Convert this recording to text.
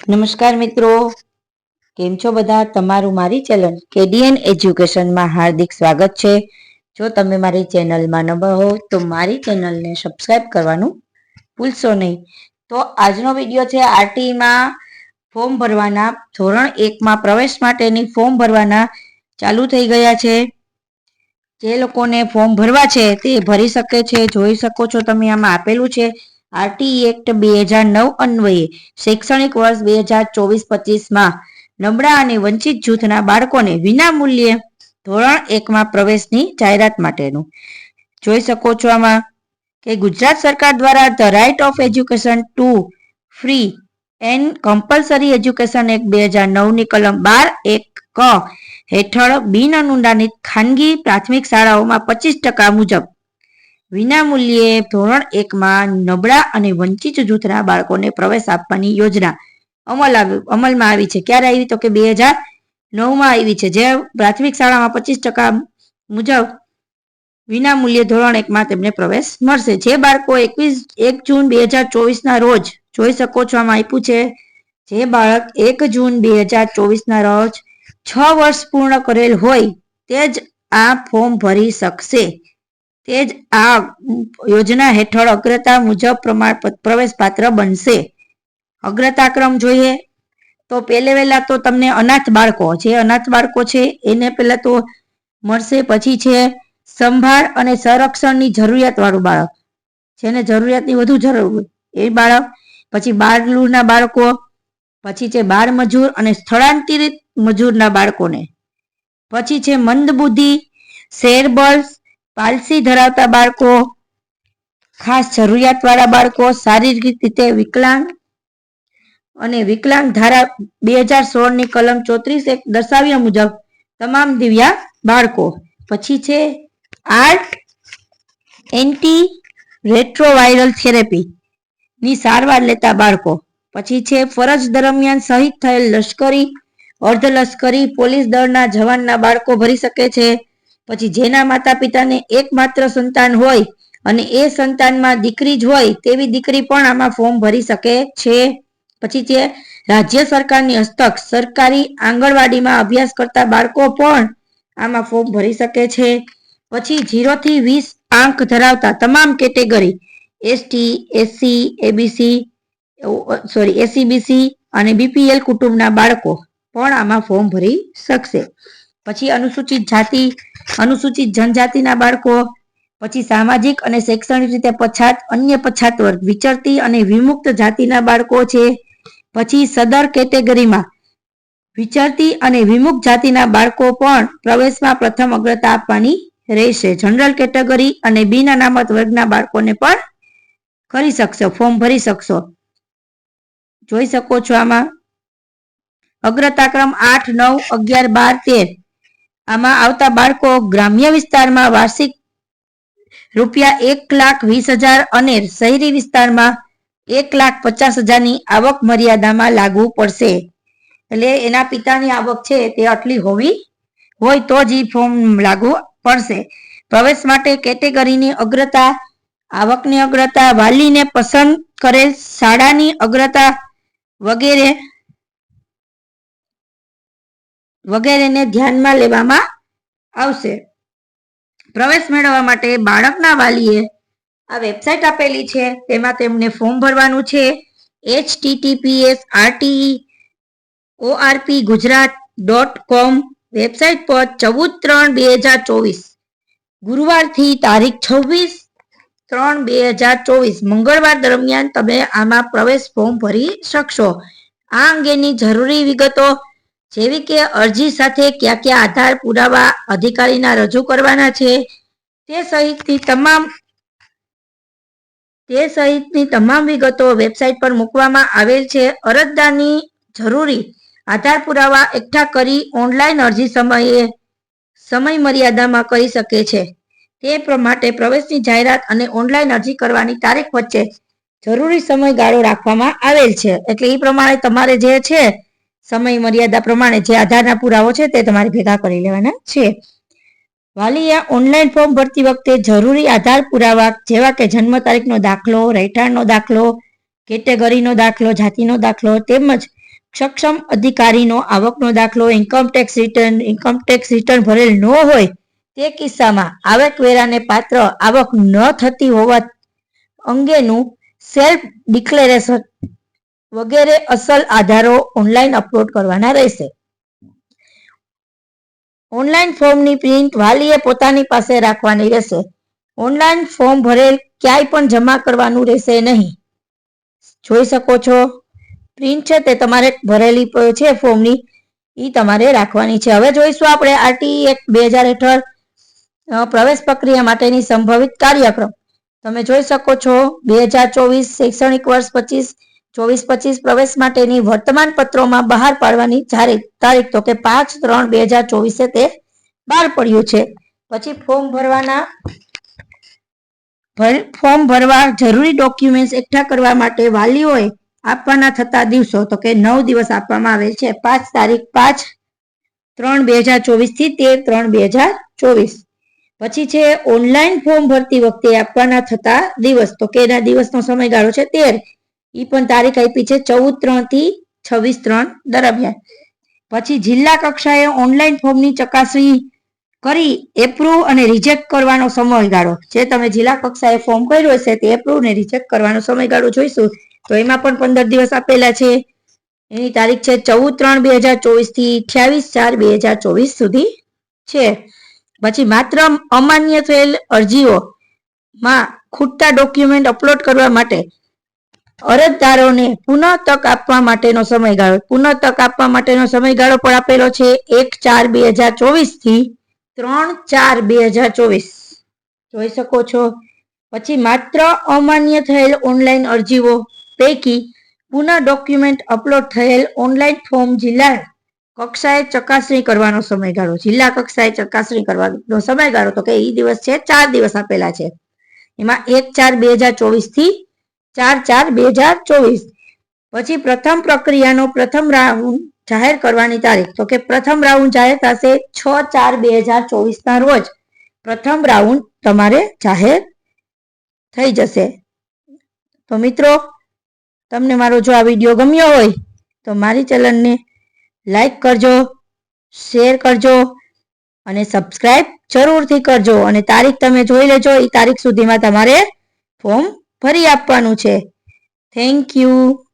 નમસ્કાર મિત્રો, કેમ છો બધા? તમારું મારી ચેનલ કેડીએન એજ્યુકેશનમાં હાર્દિક સ્વાગત છે. જો તમે મારી ચેનલમાં નવા હો તો મારી ચેનલને સબસ્ક્રાઇબ કરવાનું ભૂલશો નહીં. તો આજનો વિડીયો છે આરટીમાં ફોર્મ ભરવાના. ધોરણ 1માં પ્રવેશ માટેની ફોર્મ ભરવાના ચાલુ થઈ ગયા છે. જે લોકોને ફોર્મ ભરવા છે તે ભરી શકે છે. જોઈ શકો છો તમે આમાં આપેલું છે આરટી એક્ટ 2009 અન્વયે શૈક્ષણિક વર્ષ 2024-25માં નબળા અને વંચિત જૂથના બાળકોને વિના મૂલ્યે ધોરણ 1માં પ્રવેશની જાહેરાત માટેનું જોઈ શકો છો આમાં કે ગુજરાત સરકાર દ્વારા the right of education to free and compulsory education act 2009ની કલમ 12(1) ક હેઠળ બિન અનુદાનિત ખાનગી પ્રાથમિક શાળાઓમાં 25% મુજબ વિનામૂલ્યે ધોરણ 1માં નબળા અને વંચિત જૂથના બાળકોને પ્રવેશ આપવાની યોજના અમલમાં આવી છે. ક્યારે આવી? તો કે 2009માં આવી છે. જે પ્રાથમિક શાળામાં 25% મુજબ વિનામૂલ્યે ધોરણ 1માં તેમને પ્રવેશ મળશે. જે બાળકો 1 જૂન 2024ના રોજ જોઈ શકો છો આમાં આપ્યું છે, જે બાળક 1 જૂન 2024ના રોજ 6 વર્ષ પૂર્ણ કરેલ હોય તે જ આ ફોર્મ ભરી શકશે. તે જ આ યોજના હેઠળ અગ્રતા મુજબ પ્રવેશ પાત્ર બનશે. અગ્રતાક્રમ જોઈએ તો પહેલા તો તમને અનાથ બાળકો છે એને પહેલા તો મળશે. પછી છે સંભાળ અને સંરક્ષણની જરૂરિયાત વાળું બાળક, જેને જરૂરિયાતની વધુ જરૂર હોય એ બાળક. પછી બાળગૃહના બાળકો, પછી છે બાળ મજૂર અને સ્થળાંતરિત મજૂરના બાળકોને. પછી છે મંદબુદ્ધિ, શેરબલ, પાલસી ધરાવતા બાળકો, ખાસ જરૂરિયાત વાળા બાળકો, શારીરિક રીતે વિકલાંગ અને વિકલાંગ ધારા 2016ની કલમ 34(1) દર્શાવ્યા મુજબ તમામ દિવ્યાંગ બાળકો. પછી છે આર્ટ એન્ટી રેટ્રોવાયરલ થેરેપી ની સારવાર લેતા બાળકો. પછી છે ફરજ દરમિયાન શહીદ થયેલ લશ્કરી, અર્ધલશ્કરી, પોલીસ દળના જવાનના બાળકો ભરી શકે છે. પછી જેના માતા પિતાને એકમાત્ર સંતાન હોય અને એ સંતાનમાં દીકરી જ હોય તેવી દીકરી પણ આમાં ફોર્મ ભરી શકે છે. પછી છે રાજ્ય સરકારની હસ્તક સરકારી આંગણવાડીમાં અભ્યાસ કરતા બાળકો પણ આમાં ફોર્મ ભરી શકે છે. પછી 0 થી 20 આંક ધરાવતા તમામ કેટેગરી એસટી, એસસી, એસસીબીસી અને બીપીએલ કુટુંબના બાળકો પણ આમાં ફોર્મ ભરી શકશે. પછી અનુસૂચિત જાતિ, અનુસૂચિત જનજાતિના બાળકો, પછી સામાજિક અને શૈક્ષણિક રીતે પછાત, અન્ય પછાત વર્ગ, વિચરતી અને વિમુક્ત જાતિના બાળકો છે. પછી સદર કેટેગરીમાં વિચરતી અને વિમુક્ત જાતિના બાળકો પણ પ્રવેશમાં પ્રથમ અગ્રતા આપવાની રહેશે. જનરલ કેટેગરી અને બિન અનામત વર્ગના બાળકોને પણ કરી શકશો, ફોર્મ ભરી શકશો. જોઈ શકો છો આમાં અગ્રતાક્રમ 8, 9, 11, 12, 13 આમાં આવતા બાળકો ગ્રામ્ય વિસ્તારમાં વાર્ષિક ₹1,20,000 અને શહેરી વિસ્તારમાં ₹1,50,000ની આવક મર્યાદામાં લાગુ પડશે. એટલે એના પિતાની આવક છે તે આટલી હોવી હોય તો જ ફોર્મ લાગુ પડશે. પ્રવેશ માટે કેટેગરીની અગ્રતા, આવકની અગ્રતા, વાલીને પસંદ કરેલ શાળાની અગ્રતા વગેરેને ધ્યાનમાં લેવામાં આવશે. પ્રવેશ મેળવવા માટે બાળકના વાલીએ આ વેબસાઇટ આપેલી છે તેમાં તેમને ફોર્મ ભરવાનું છે. https://orpgujarat.com વેબસાઇટ પર 14/3/2024 ગુરુવારથી તારીખ 26/3/2024 મંગળવાર દરમિયાન તમે આમાં પ્રવેશ ફોર્મ ભરી શકશો. આ અંગેની જરૂરી વિગતો જેવી કે અરજી સાથે કયા કયા આધાર પુરાવા અધિકારીના રજૂ કરવાના છે તે સહિતની તમામ વિગતો વેબસાઇટ પર મૂકવામાં આવેલ છે. અરજદારની જરૂરી આધાર પુરાવા એકઠા કરી ઓનલાઈન અરજી સમય મર્યાદામાં કરી શકે છે. તે માટે પ્રવેશની જાહેરાત અને ઓનલાઈન અરજી કરવાની તારીખ વચ્ચે જરૂરી સમયગાળો રાખવામાં આવેલ છે. એટલે એ પ્રમાણે તમારે જે છે સમય મર્યાદા પ્રમાણે જે આધારના પુરાવો છે તે તમારે ભેગા કરી લેવાના છે. વાલીએ ઓનલાઈન ફોર્મ ભરતી વખતે જરૂરી આધાર પુરાવા જેવા કે જન્મ તારીખનો દાખલો, રહેઠાણનો દાખલો, કેટેગરીનો દાખલો, જાતિનો દાખલો તેમજ સક્ષમ અધિકારીનો આવકનો દાખલો, ઇન્કમ ટેક્સ રિટર્ન ભરેલ ન હોય તે કિસ્સામાં આવકવેરાને પાત્ર આવક ન થતી હોવા અંગેનું સેલ્ફ ડિક્લેરેશન વગેરે અસલ આધારો ઓનલાઈન અપલોડ કરવાના રહેશે. ઓનલાઈન ફોર્મની પ્રિન્ટ વાલીએ પોતાની પાસે રાખવાની રહેશે. ઓનલાઈન ફોર્મ ભરેલ ક્યાંય પણ જમા કરવાનું રહેશે નહીં. જોઈ શકો છો પ્રિન્ટ છે તે તમારે ભરેલી છે ફોર્મની એ તમારે રાખવાની છે. હવે જોઈશું આપણે આરટી એક્ટ 2000 હેઠળ પ્રવેશ પ્રક્રિયા માટેની સંભવિત કાર્યક્રમ. તમે જોઈ શકો છો 2024 શૈક્ષણિક વર્ષ 24-25 પ્રવેશ માટેની વર્તમાન પત્રોમાં બહાર પાડવાની તારીખ તો કે 5/3/2024 તે બહાર પડ્યું છે. પછી ફોર્મ ભરવા જરૂરી ડોક્યુમેન્ટ એકઠા કરવા માટે વાલીઓએ આપવાના થતા દિવસો તો કે 9 દિવસ આપવામાં આવેલ છે. 5/3/2024 થી 13/3/2024. પછી છે ઓનલાઈન ફોર્મ ભરતી વખતે આપવાના થતા દિવસ તો કે એના દિવસનો સમયગાળો છે 13. એ પણ તારીખ આપી છે 14/3 થી 26/3 દરમિયાન. પછી જિલ્લા કક્ષાએ ઓનલાઈન ફોર્મની ચકાસણી કરી એપ્રુવ અને રિજેક્ટ કરવાનો સમયગાળો. જે તમે જિલ્લા કક્ષાએ ફોર્મ કર્યું હશે તે એપ્રુવ અને રિજેક્ટ કરવાનો સમયગાળો જોઈશું તો એમાં પણ 15 દિવસ આપેલા છે. એની તારીખ છે 14/3/2024 થી 28/4/2024 સુધી છે. પછી માત્ર અમાન્ય થયેલ અરજીઓમાં ખૂટતા ડોક્યુમેન્ટ અપલોડ કરવા માટે અરજદારોને પુનઃ તક આપવા માટેનો સમયગાળો પણ આપેલો છે 1/4/2024 થી 3/4/2024. જોઈ શકો છો. પછી માત્ર અમાન્ય થયેલ ઓનલાઈન અરજીઓ પૈકી પુનઃ ડોક્યુમેન્ટ અપલોડ થયેલ ઓનલાઈન ફોર્મ જિલ્લા કક્ષાએ ચકાસણી કરવાનો સમયગાળો તો કે એ દિવસ છે 4 દિવસ આપેલા છે. એમાં 1/4/2024 થી 4/4/2024. પછી પ્રથમ પ્રક્રિયાનો પ્રથમ રાઉન્ડ જાહેર કરવાની તારીખ તો કે પ્રથમ રાઉન્ડ જાહેર થશે 6/4/2024 ના રોજ પ્રથમ રાઉન્ડ તમારે જાહેર થઈ જશે. તો મિત્રો તમને મારો જો આ વિડીયો ગમ્યો હોય તો મારી ચેનલને લાઈક કરજો, શેર કરજો અને સબસ્ક્રાઇબ જરૂરથી કરજો. અને તારીખ તમે જોઈ લેજો. એ તારીખ સુધીમાં તમારે ફોર્મ ભરી આપવાનું છે. Thank you.